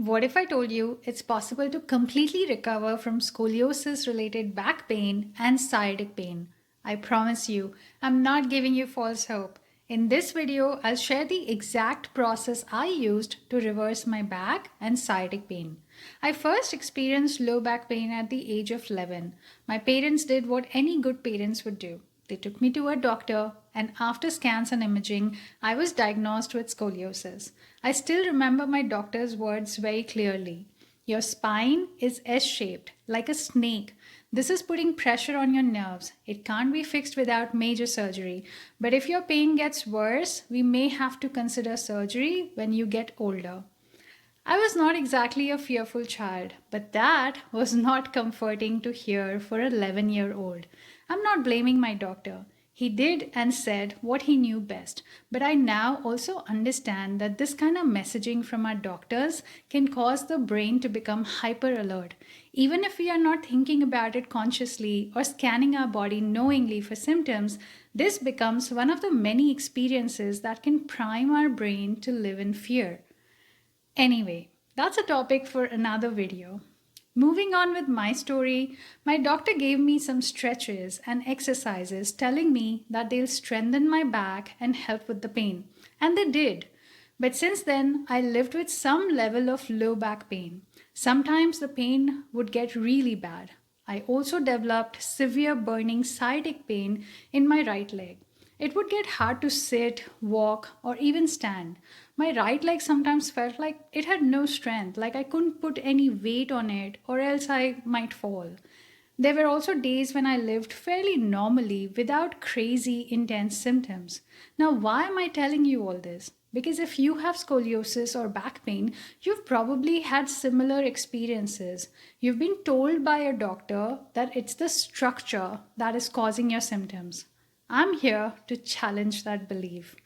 What if I told you it's possible to completely recover from scoliosis related back pain and sciatic pain? I promise you, I'm not giving you false hope. In this video, I'll share the exact process I used to reverse my back and sciatic pain. I first experienced low back pain at the age of 11. My parents did what any good parents would do. They took me to a doctor, and after scans and imaging, I was diagnosed with scoliosis. I still remember my doctor's words very clearly. Your spine is S shaped, like a snake. This is putting pressure on your nerves. It can't be fixed without major surgery. But if your pain gets worse, we may have to consider surgery when you get older. I was not exactly a fearful child, but that was not comforting to hear for an 11-year-old. I'm not blaming my doctor. He did and said what he knew best, but I now also understand that this kind of messaging from our doctors can cause the brain to become hyper alert. Even if we are not thinking about it consciously or scanning our body knowingly for symptoms, this becomes one of the many experiences that can prime our brain to live in fear. Anyway, that's a topic for another video. Moving on with my story, my doctor gave me some stretches and exercises telling me that they'll strengthen my back and help with the pain. And they did. But since then, I lived with some level of low back pain. Sometimes the pain would get really bad. I also developed severe burning sciatic pain in my right leg. It would get hard to sit, walk, or even stand. My right leg sometimes felt like it had no strength, like I couldn't put any weight on it, or else I might fall. There were also days when I lived fairly normally without crazy, intense symptoms. Now, why am I telling you all this? Because if you have scoliosis or back pain, you've probably had similar experiences. You've been told by a doctor that it's the structure that is causing your symptoms. I'm here to challenge that belief.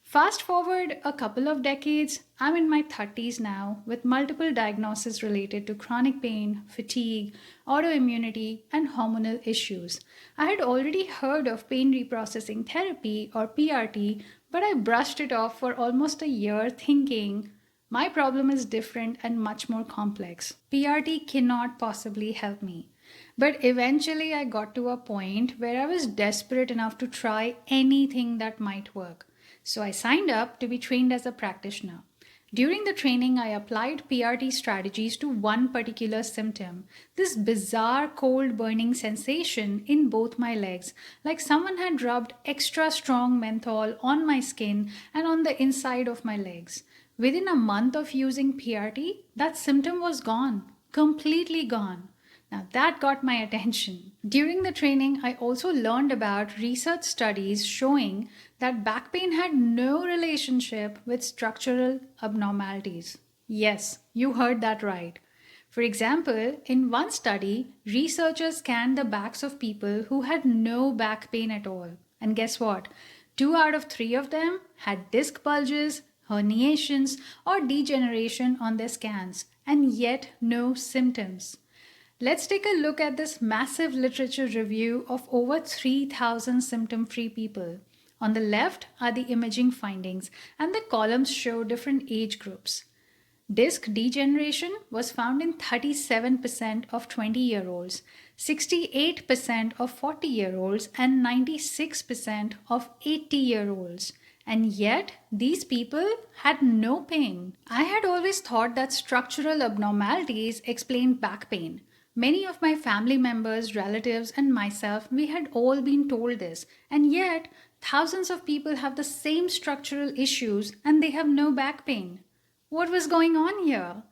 Fast forward a couple of decades, I'm in my 30s now with multiple diagnoses related to chronic pain, fatigue, autoimmunity, and hormonal issues. I had already heard of pain reprocessing therapy or PRT, but I brushed it off for almost a year thinking, my problem is different and much more complex. PRT cannot possibly help me. But eventually, I got to a point where I was desperate enough to try anything that might work. So I signed up to be trained as a practitioner. During the training, I applied PRT strategies to one particular symptom, this bizarre cold burning sensation in both my legs, like someone had rubbed extra strong menthol on my skin and on the inside of my legs. Within a month of using PRT, that symptom was gone, completely gone. Now that got my attention. During the training, I also learned about research studies showing that back pain had no relationship with structural abnormalities. Yes, you heard that right. For example, in one study, researchers scanned the backs of people who had no back pain at all. And guess what? 2 out of 3 of them had disc bulges, herniations, or degeneration on their scans, and yet no symptoms. Let's take a look at this massive literature review of over 3,000 symptom-free people. On the left are the imaging findings, and the columns show different age groups. Disc degeneration was found in 37% of 20-year-olds, 68% of 40-year-olds, and 96% of 80-year-olds. And yet, these people had no pain. I had always thought that structural abnormalities explained back pain. Many of my family members, relatives, and myself, we had all been told this, and yet thousands of people have the same structural issues and they have no back pain. What was going on here?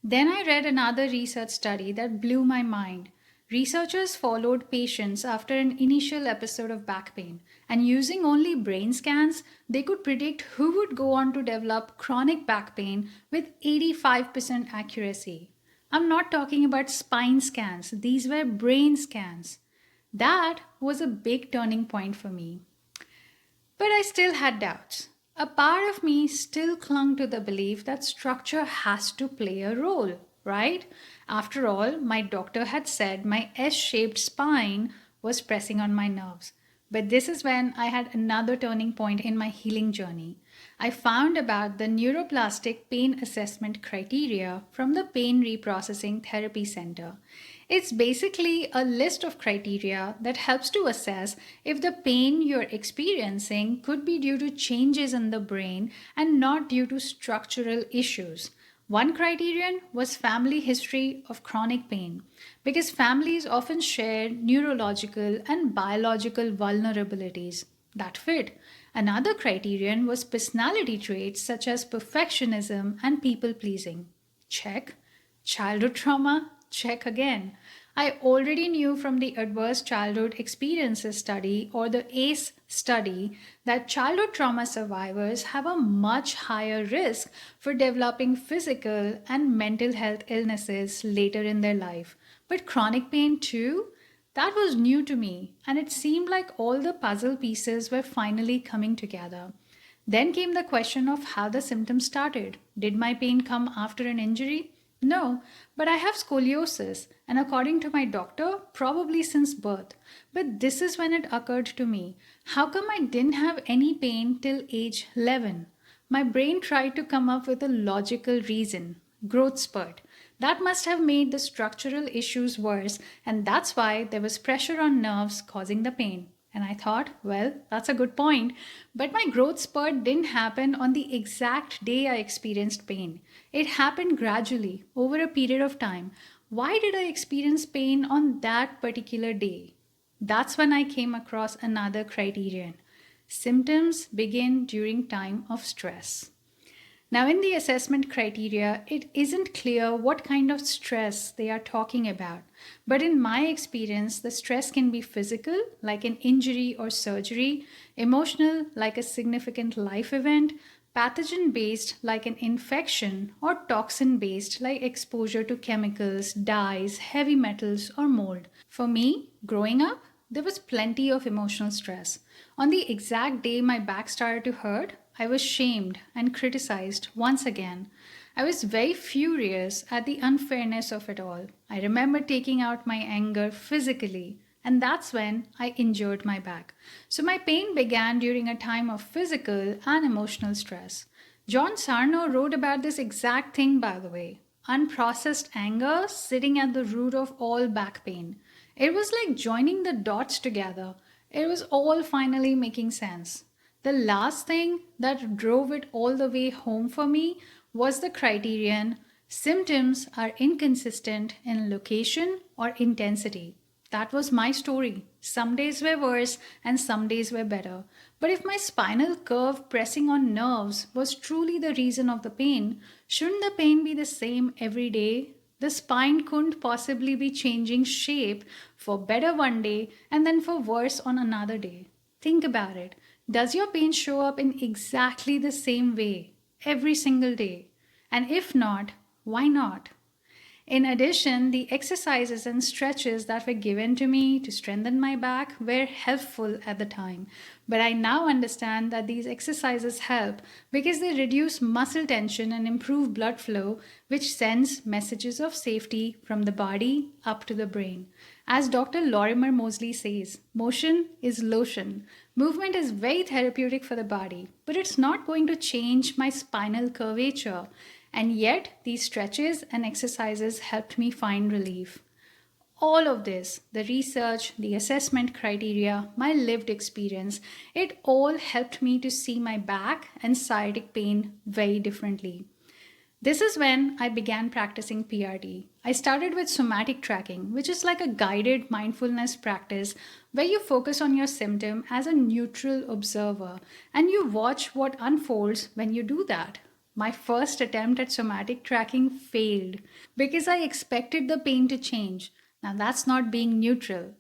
Then I read another research study that blew my mind. Researchers followed patients after an initial episode of back pain, and using only brain scans, they could predict who would go on to develop chronic back pain with 85% accuracy. I'm not talking about spine scans, these were brain scans. That was a big turning point for me. But I still had doubts. A part of me still clung to the belief that structure has to play a role, right? After all, my doctor had said my S shaped spine was pressing on my nerves. But this is when I had another turning point in my healing journey. I found about the neuroplastic pain assessment criteria from the Pain Reprocessing Therapy Center. It's basically a list of criteria that helps to assess if the pain you're experiencing could be due to changes in the brain and not due to structural issues. One criterion was family history of chronic pain because families often share neurological and biological vulnerabilities that fit. Another criterion was personality traits such as perfectionism and people pleasing. Check. Childhood trauma? Check again. I already knew from the Adverse Childhood Experiences Study or the ACE study that childhood trauma survivors have a much higher risk for developing physical and mental health illnesses later in their life. But chronic pain too? That was new to me, and it seemed like all the puzzle pieces were finally coming together. Then came the question of how the symptoms started. Did my pain come after an injury? No, but I have scoliosis, and according to my doctor, probably since birth. But this is when it occurred to me, how come I didn't have any pain till age 11? My brain tried to come up with a logical reason growth spurt. That must have made the structural issues worse, and that's why there was pressure on nerves causing the pain. And I thought, well, that's a good point. But my growth spurt didn't happen on the exact day I experienced pain. It happened gradually, over a period of time. Why did I experience pain on that particular day? That's when I came across another criterion. Symptoms begin during time of stress. Now, in the assessment criteria, it isn't clear what kind of stress they are talking about. But in my experience, the stress can be physical, like an injury or surgery, emotional, like a significant life event, pathogen based, like an infection, or toxin based, like exposure to chemicals, dyes, heavy metals, or mold. For me, growing up, there was plenty of emotional stress. On the exact day my back started to hurt, I was shamed and criticized once again. I was very furious at the unfairness of it all. I remember taking out my anger physically, and that's when I injured my back. So my pain began during a time of physical and emotional stress. John Sarno wrote about this exact thing, by the way. Unprocessed anger sitting at the root of all back pain. It was like joining the dots together. It was all finally making sense. The last thing that drove it all the way home for me was the criterion symptoms are inconsistent in location or intensity. That was my story. Some days were worse and some days were better. But if my spinal curve pressing on nerves was truly the reason of the pain, shouldn't the pain be the same every day? The spine couldn't possibly be changing shape for better one day and then for worse on another day. Think about it. Does your pain show up in exactly the same way every single day? And if not, why not? In addition, the exercises and stretches that were given to me to strengthen my back were helpful at the time. But I now understand that these exercises help because they reduce muscle tension and improve blood flow, which sends messages of safety from the body up to the brain. As Dr. Lorimer Moseley says, motion is lotion. Movement is very therapeutic for the body, but it's not going to change my spinal curvature. And yet, these stretches and exercises helped me find relief. All of this, the research, the assessment criteria, my lived experience, it all helped me to see my back and sciatic pain very differently. This is when I began practicing PRT. I started with somatic tracking, which is like a guided mindfulness practice where you focus on your symptom as a neutral observer and you watch what unfolds when you do that. My first attempt at somatic tracking failed because I expected the pain to change. Now, that's not being neutral.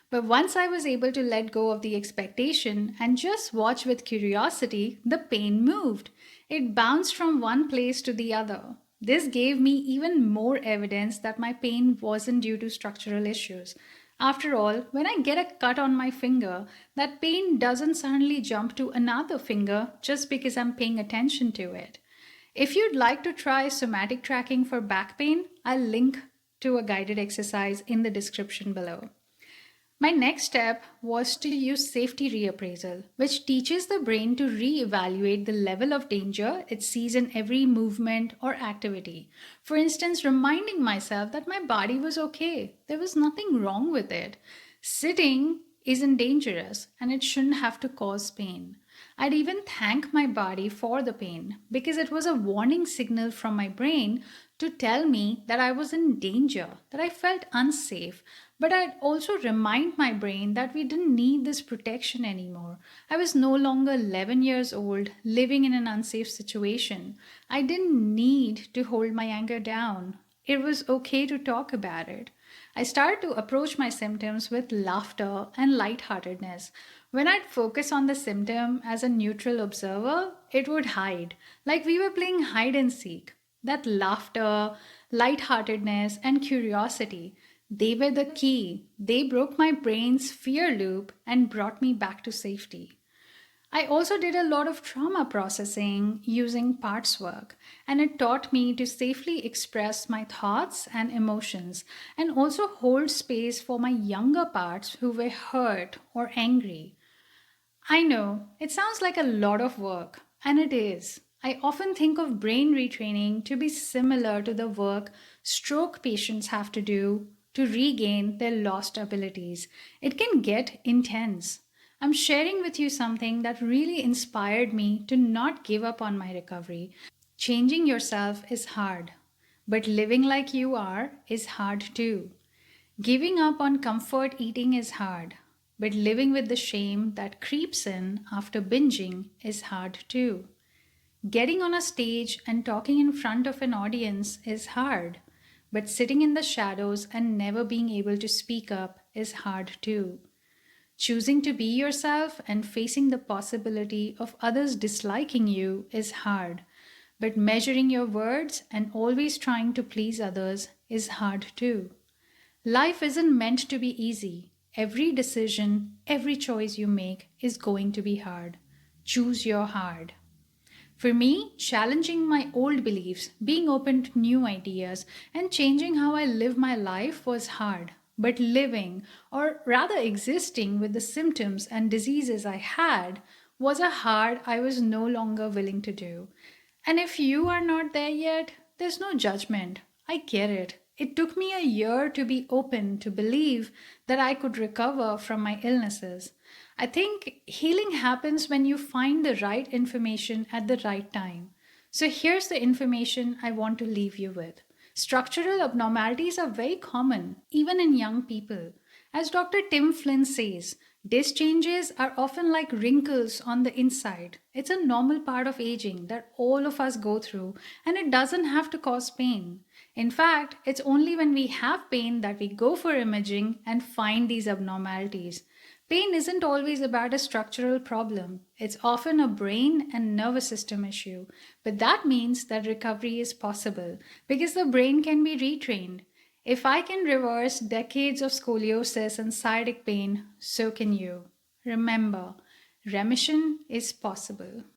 But once I was able to let go of the expectation and just watch with curiosity, the pain moved. It bounced from one place to the other. This gave me even more evidence that my pain wasn't due to structural issues. After all, when I get a cut on my finger, that pain doesn't suddenly jump to another finger just because I'm paying attention to it. If you'd like to try somatic tracking for back pain, I'll link to a guided exercise in the description below. My next step was to use safety reappraisal, which teaches the brain to reevaluate the level of danger it sees in every movement or activity. For instance, reminding myself that my body was okay, there was nothing wrong with it. Sitting isn't dangerous and it shouldn't have to cause pain. I'd even thank my body for the pain because it was a warning signal from my brain to tell me that I was in danger, that I felt unsafe. But I'd also remind my brain that we didn't need this protection anymore. I was no longer 11 years old, living in an unsafe situation. I didn't need to hold my anger down. It was okay to talk about it. I started to approach my symptoms with laughter and lightheartedness. When I'd focus on the symptom as a neutral observer, it would hide, like we were playing hide and seek. That laughter, lightheartedness, and curiosity, they were the key. They broke my brain's fear loop and brought me back to safety. I also did a lot of trauma processing using parts work, and it taught me to safely express my thoughts and emotions and also hold space for my younger parts who were hurt or angry. I know it sounds like a lot of work, and it is. I often think of brain retraining to be similar to the work stroke patients have to do to regain their lost abilities. It can get intense. I'm sharing with you something that really inspired me to not give up on my recovery. Changing yourself is hard, but living like you are is hard too. Giving up on comfort eating is hard, but living with the shame that creeps in after binging is hard too. Getting on a stage and talking in front of an audience is hard, but sitting in the shadows and never being able to speak up is hard too. Choosing to be yourself and facing the possibility of others disliking you is hard, but measuring your words and always trying to please others is hard too. Life isn't meant to be easy. Every decision, every choice you make is going to be hard. Choose your hard. For me, challenging my old beliefs, being open to new ideas, and changing how I live my life was hard. But living, or rather existing with the symptoms and diseases I had, was a hard I was no longer willing to do. And if you are not there yet, there's no judgment. I get it. It took me a year to be open to believe that I could recover from my illnesses. I think healing happens when you find the right information at the right time. So here's the information I want to leave you with. Structural abnormalities are very common, even in young people. As Dr. Tim Flynn says, disc changes are often like wrinkles on the inside. It's a normal part of aging that all of us go through, and it doesn't have to cause pain. In fact, it's only when we have pain that we go for imaging and find these abnormalities. Pain isn't always about a structural problem. It's often a brain and nervous system issue. But that means that recovery is possible because the brain can be retrained. If I can reverse decades of scoliosis and sciatic pain, so can you. Remember, remission is possible.